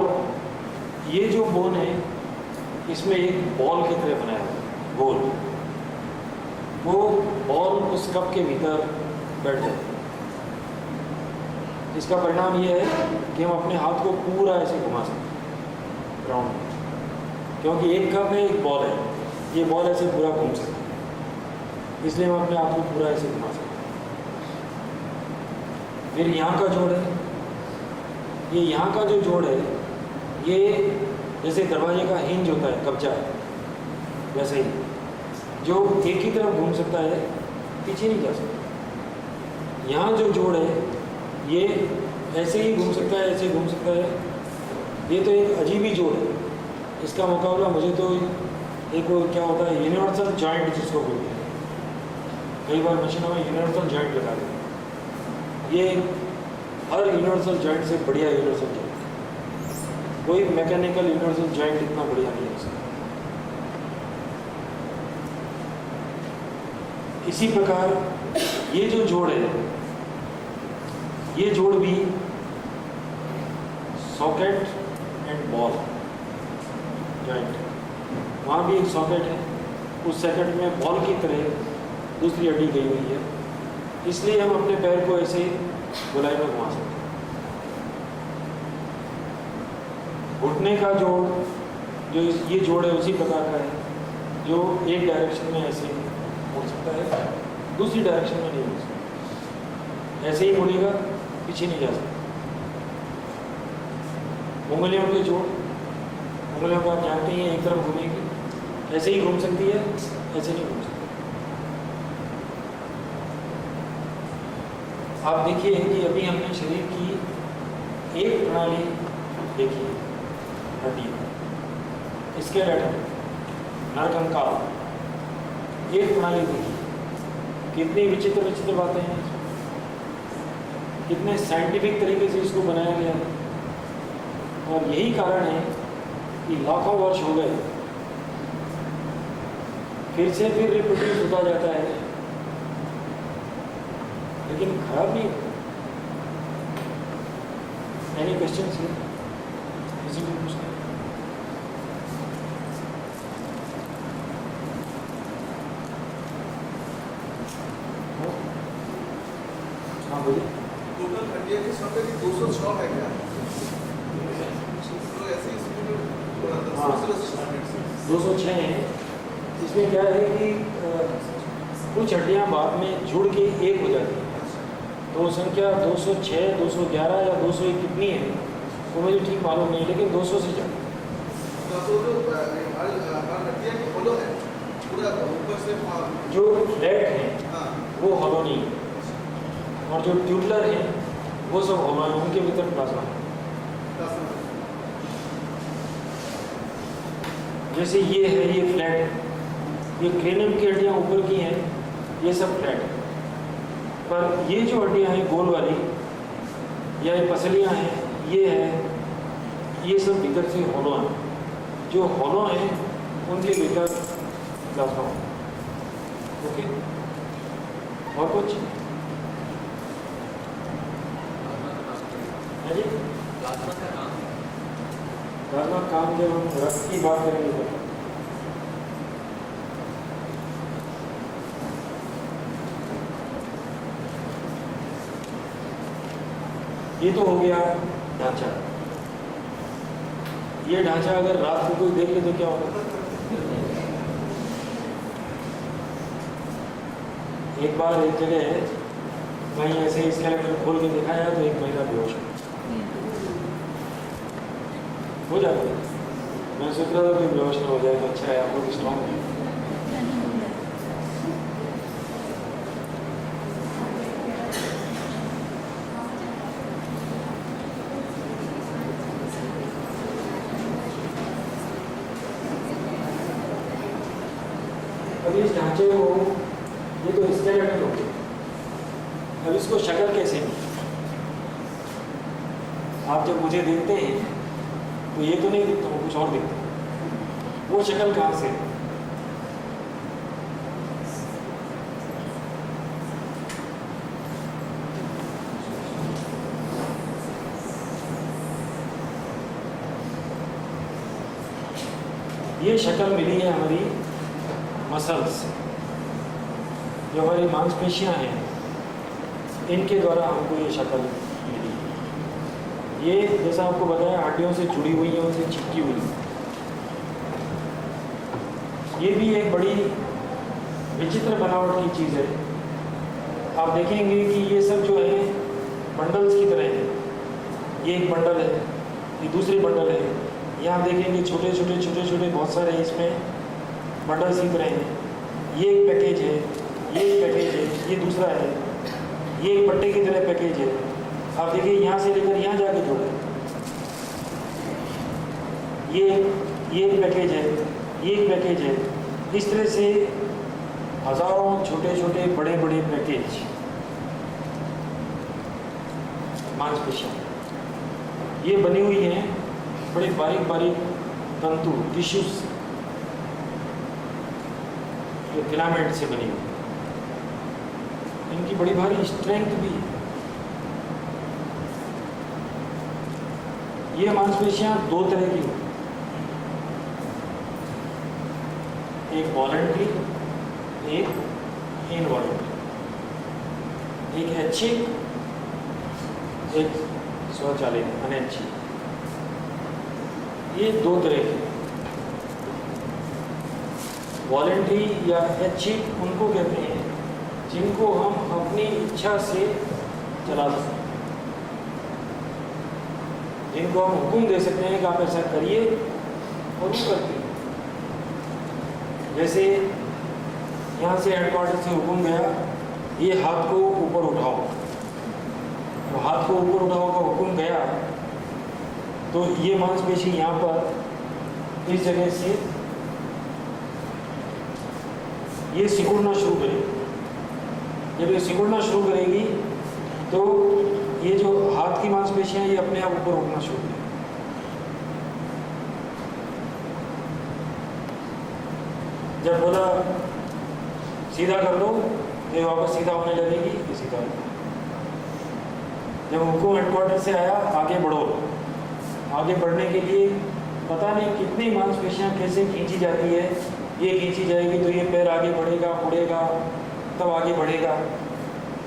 ये जो बोन है, इसमें एक बॉल की तरह बनाया हुआ है, गोल। वो बॉल उस कप के भीतर बैठ जाता है। इसका परिणाम ये है कि हम अपने हाथ को पूरा ऐसे घुमा सकते हैं राउंड, क्योंकि एक कप है, एक बॉल है, ये बॉल ऐसे पूरा घूम सकता है, इसलिए हम अपने हाथ को पूरा ऐसे घुमा सकते हैं। फिर यहाँ का जोड़ है, ये यहाँ का जो जोड़ है, ये जैसे दरवाजे का हिंज होता है, कब्जा है, वैसे ही जो एक ही तरफ घूम सकता है, पीछे नहीं जा सकता। यहाँ जो जोड़ है, ये ऐसे ही घूम सकता है, ऐसे घूम सकता है। ये तो एक अजीब ही जोड़ है। इसका मुकाबला मुझे तो एक वो क्या होता है, यूनिवर्सल जॉइंट जिसको बोलते हैं, कई बार मशीनों में यूनिवर्सल जॉइंट लगा देते हैं। ये हर यूनिवर्सल जॉइंट से बढ़िया यूनिवर्सल जॉइंट, कोई मैकेनिकल यूनिवर्सल जॉइंट इतना बढ़िया नहीं हो सकता। इसी प्रकार ये जो जोड़ है, ये जोड़ भी सॉकेट एंड बॉल जॉइंट, वहाँ भी एक सॉकेट है, उस सॉकेट में बॉल की तरह दूसरी हड्डी गई हुई है, इसलिए हम अपने पैर को ऐसे गोलाई में घुमा सकते हैं। घुटने का जोड़ जो ये जोड़ है उसी प्रकार का है जो एक डायरेक्शन में ऐसे मुड़ सकता है, दूसरी डायरेक्शन में नहीं मुड़ सकता, ऐसे ही मुड़ेगा, पीछे नहीं जा सकता। उंगलियों के जोड़, उंगलियों को आप जानते हैं एक तरफ घूमेगी, ऐसे ही घूम सकती है, ऐसे नहीं घूम सकती। आप देखिए कि अभी हमने शरीर की एक प्रणाली देखी, हड्डी, स्केलेटन, नरकंकाल, एक प्रणाली देखी। कितनी विचित्र विचित्र बातें हैं, कितने साइंटिफिक तरीके से इसको बनाया गया है। और यही कारण है कि लाखों वर्ष हो गए, फिर से फिर रिप्रोड्यूस होता जाता है, लेकिन खराब नहीं। एनी क्वेश्चन है किसी को पूछना? हाँ बोलिए। टोटल हड्डियाँ की संख्या 206 है क्या? तो ऐसे इसमें हाँ 206 हैं। इसमें क्या है कि कुछ हड्डियाँ बाद में जुड़ के एक हो जाती हैं, तो संख्या 206, 211 या 201 कितनी है वो मुझे ठीक मालूम नहीं, लेकिन 200 से ज़्यादा। जो फ्लैट हैं वो हॉलो नहीं है, और जो ट्यूबलर हैं वो सब हॉलो हैं, उनके भीतर प्लाज्मा है। जैसे ये है, ये फ्लैट है, ये क्रेनियम की हड्डियाँ ऊपर की हैं, ये सब फ्लैट है। पर ये जो हड्डियाँ हैं गोल वाली या ये पसलियाँ हैं, ये है, ये सब भीतर से हॉलो हैं। जो हॉलो हैं उनके भीतर प्लाज्मा है। ओके, और कुछ है जी? प्लाज्मा काम जब हम रक्त की बात करेंगे तो ये तो हो गया ढांचा। ये ढांचा अगर रात को कोई देख ले तो क्या होगा? एक बार एक जगह है, वहीं ऐसे ही स्केलेटन खोल के दिखाया तो एक महिला बेहोश हो जाता है। मैं सोच रहा था कि बेहोश ना हो जाए तो अच्छा है, आप लोग स्ट्रॉन्ग हैं। अब इस ढांचे को, ये तो स्केलेटन हो गया, अब इसको शक्ल कैसे दी? आप जब मुझे देखते हैं तो ये तो नहीं दिखता, वो कुछ और दिखता है। वो शक्ल कहाँ से? ये शक्ल मिली है हमारी मसल्स, जो हमारी मांसपेशियां हैं, इनके द्वारा हमको ये शक्ल मिली। ये जैसा आपको बताया हड्डियों से जुड़ी हुई है, उनसे चिपकी हुई है। ये भी एक बड़ी विचित्र बनावट की चीज़ है। आप देखेंगे कि ये सब जो है बंडल्स की तरह है। ये एक बंडल है, ये दूसरी बंडल है। यहाँ देखेंगे छोटे छोटे छोटे छोटे बहुत सारे इसमें बंडल्स की तरह हैं। ये एक पैकेज है, ये एक पैकेज है, ये दूसरा है, ये एक पट्टे की तरह पैकेज है। आप देखिए यहाँ से लेकर यहाँ जाके जोड़े, ये एक पैकेज है, ये एक पैकेज है। इस तरह से हजारों छोटे छोटे बड़े बड़े पैकेज मांसपेशियाँ ये बनी हुई हैं, बड़े बारीक बारीक तंतु टिश्यूज, जो फिलामेंट से बनी हुई। इनकी बड़ी भारी स्ट्रेंथ भी है। ये मांसपेशियां दो तरह की होती, एक वॉलंटरी, एक इनवॉलंटरी, एक ऐच्छिक, एक स्वचालित अनैच्छिक। ये दो तरह के, वॉलेंट्री या ऐच्छिक उनको कहते हैं जिनको हम अपनी इच्छा से चला सकते हैं, जिनको हम हुक्म दे सकते हैं कि आप ऐसा करिए और वो करते हैं। जैसे यहाँ से हेडक्वार्टर से हुक्म गया, ये हाथ को ऊपर उठाओ, तो हाथ को ऊपर उठाओ का हुक्म गया तो ये मांसपेशी यहाँ पर इस जगह से ये सिकुड़ना शुरू करेगी। जब ये सिकुड़ना शुरू करेगी तो ये जो हाथ की मांसपेशियां ये अपने आप ऊपर उठना शुरू करेगी। जब बोला सीधा कर दो तो ये वापस सीधा होने लगेगी, ये सीधा होगा। जब हुक्म हेडक्वार्टर से आया आगे बढ़ो, आगे बढ़ने के लिए पता नहीं कितनी मांसपेशियां कैसे खींची जाती है, ये खींची जाएगी तो ये पैर आगे बढ़ेगा, मुड़ेगा, तब आगे बढ़ेगा।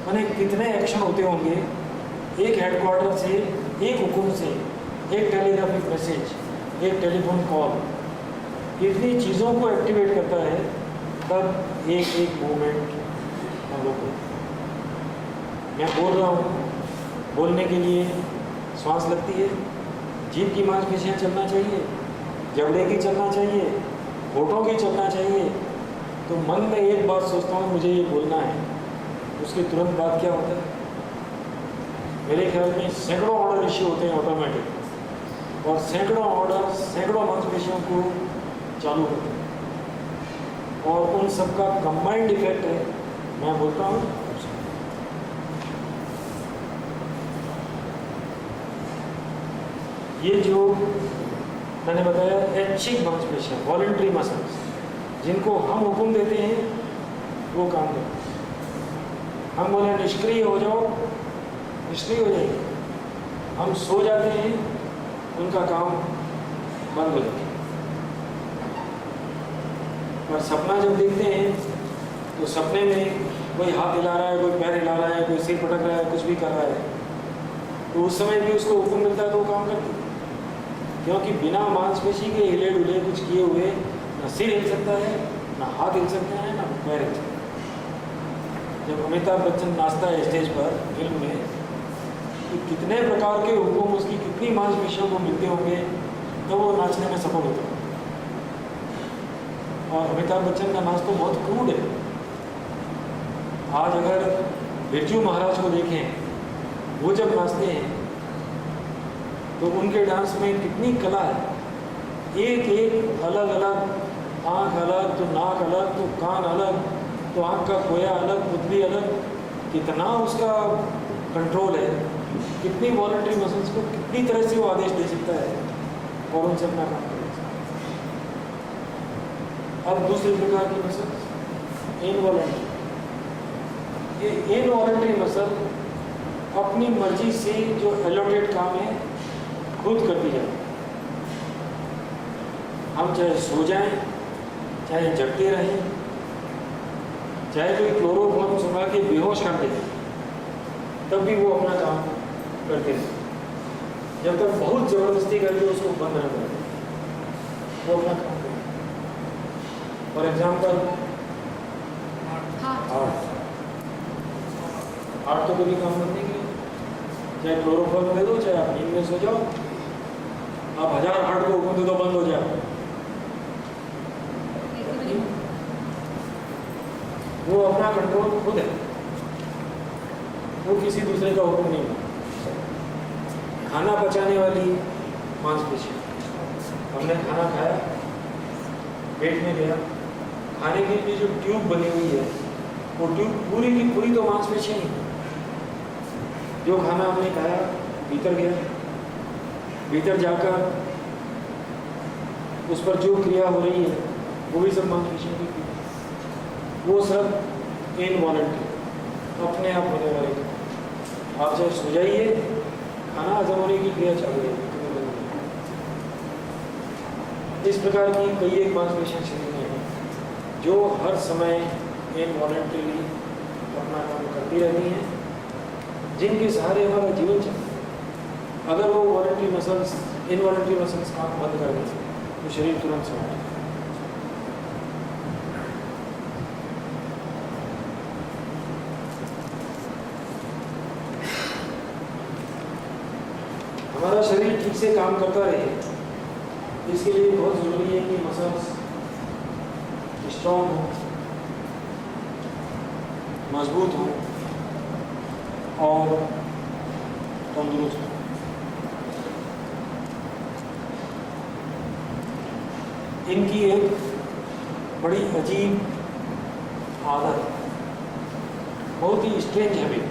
माने कितने एक्शन होते होंगे एक हेडक्वार्टर से, एक हुक्म से, एक टेलीग्राफिक मैसेज, एक टेलीफोन कॉल, इतनी चीज़ों को एक्टिवेट करता है, तब एक एक मूवमेंट हम लोग को। मैं बोल रहा हूँ, बोलने के लिए सांस लगती है, जीभ की मांसपेशियाँ चलना चाहिए, जबड़े की चलना चाहिए, होठों की चलना चाहिए। तो मन में एक बात सोचता हूँ मुझे ये बोलना है, उसके तुरंत बाद क्या होता है? मेरे ख्याल में सैकड़ों ऑर्डर इश्यू होते हैं ऑटोमेटिक, और सैकड़ों ऑर्डर सैकड़ों मांसपेशियों को चालू होते हैं, और उन सबका कंबाइंड इफेक्ट है। मैं बोलता हूँ ये जो मैंने बताया ऐच्छिक मांसपेशियाँ, वॉलेंट्री मसल्स, जिनको हम हुक्म देते हैं वो काम करते हैं। हम बोले निष्क्रिय हो जाओ, निष्क्रिय हो जाएंगे। हम सो जाते हैं, उनका काम बंद हो जाता है। और सपना जब देखते हैं तो सपने में कोई हाथ हिला रहा है, कोई पैर हिला रहा है, कोई सिर पटक रहा है, कुछ भी कर रहा है, तो उस समय भी उसको हुक्म मिलता है तो वो काम करती है। क्योंकि बिना मांसपेशी के हिले डुले कुछ किए हुए न सिर हिल सकता है, न हाथ हिल सकते हैं, न पैर हिल सकते हैं। जब अमिताभ बच्चन नाचता है स्टेज पर फिल्म में, तो कितने प्रकार के हुक्म उसकी कितनी मांसपेशियों को मिलते होंगे तो वो नाचने में सफल होता है। और अमिताभ बच्चन का नाच तो बहुत क्रूड है। आज अगर बिरजू महाराज को देखें, वो जब नाचते हैं तो उनके डांस में कितनी कला है। एक एक अलग अलग, आँख अलग तो नाक अलग तो कान अलग तो आँख का खोया अलग, पुतली अलग, कितना उसका कंट्रोल है, कितनी वॉलंटरी मसल्स को कितनी तरह से वो आदेश दे सकता है और उनसे अपना काम कर सकता है। अब दूसरी प्रकार की मसल्स इनवॉलंटरी। ये इनवॉलंटरी मसल अपनी मर्जी से जो एलोटेड काम है खुद करती जाए। हम चाहे सो जाएं, चाहे जगते रहें, चाहे कोई क्लोरोफॉर्म सुना के बेहोश कर दे, तब भी वो अपना काम करते हैं। जब तक बहुत ज़बरदस्ती करके उसको बंद न कर दे, वो अपना काम करते। फॉर एग्जाम्पल हार्ट तो कभी काम करने के लिए चाहे क्लोरोफॉर्म दे दो, चाहे आप नींद में सो जाओ, आप 1000 हार्ट को हुक्म दे दो बंद हो जाए, वो अपना कंट्रोल खुद है, वो किसी दूसरे का हुक्म नहीं है। खाना पचाने वाली मांसपेशी, हमने खाना खाया, पेट में गया, खाने के लिए जो ट्यूब बनी हुई है वो ट्यूब पूरी की पूरी तो मांसपेशी नहीं। जो खाना हमने खाया भीतर गया, भीतर जाकर उस पर जो क्रिया हो रही है वो भी सब मांसपेशियों की क्रिया, वो सब इनवॉलंटरी, अपने आप होने वाले। आप चाहे सो जाइए, खाना हजम होने की क्रिया चालू है। इस प्रकार की कई एक मांसपेशियाँ शरीर में हैं जो हर समय इनवॉलंटरीली अपना काम करती रहती हैं, जिनके सहारे हमारा जीवन चलता है। अगर वो वॉलंटरी मसल्स इनवॉलंटरी मसल्स काम बंद करने से तो शरीर तुरंत से उठता है। हमारा शरीर ठीक से काम करता रहे, इसके लिए बहुत ज़रूरी है कि मसल्स स्ट्रॉन्ग हो, मजबूत हो और तंदुरुस्त हो। इनकी एक बड़ी अजीब आदत, बहुत ही स्ट्रेंज हैबिट,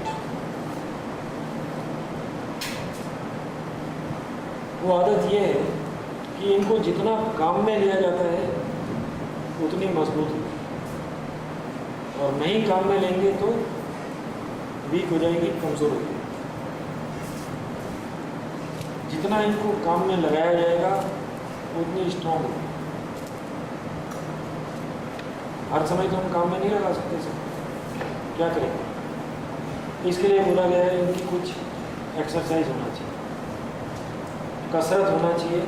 वो आदत ये है कि इनको जितना काम में लिया जाता है उतनी मजबूत होगी, और नहीं काम में लेंगे तो वीक हो जाएगी, कमज़ोर होगी। जितना इनको काम में लगाया जाएगा उतनी स्ट्रॉन्ग होगी। हर समय तो हम काम में नहीं लगा सकते सब, क्या करें? इसके लिए बोला गया है इनकी कुछ एक्सरसाइज होना चाहिए, कसरत होना चाहिए,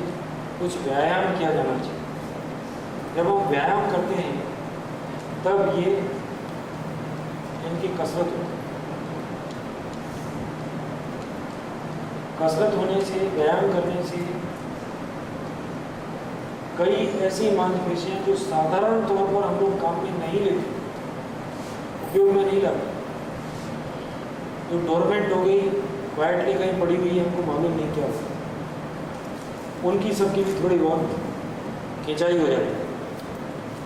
कुछ व्यायाम किया जाना चाहिए। जब हम व्यायाम करते हैं तब ये इनकी कसरत होती है। कसरत होने से, व्यायाम करने से कई ऐसी मांसपेशियां जो साधारण तौर पर हम लोग काम में नहीं लेते, उपयोग में नहीं लाते, जो डोरमेंट हो गई, क्वाइटली कहीं पड़ी हुई है, हमको मालूम नहीं क्या होता, उनकी सबकी भी थोड़ी बहुत खिंचाई हो जाती है।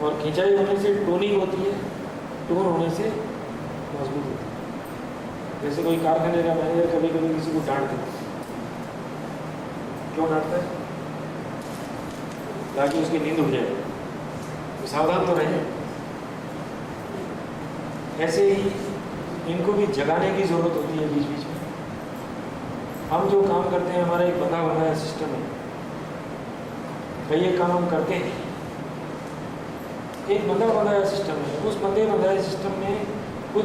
और खिंचाई होने से टोनिंग होती है, टोन होने से मजबूत होती है। जैसे कोई कारखाने का मैनेजर कभी कभी किसी को डांट देता है, क्यों डांटता है? ताकि उसकी नींद उड़ जाए, तो सावधान तो रहे। ऐसे ही इनको भी जगाने की ज़रूरत होती है बीच बीच में। हम जो काम करते हैं, हमारा एक बंधा बनाया सिस्टम है, कई ये काम हम करते हैं, एक बंधा बनाया सिस्टम है। उस बंधे बनाए सिस्टम में कुछ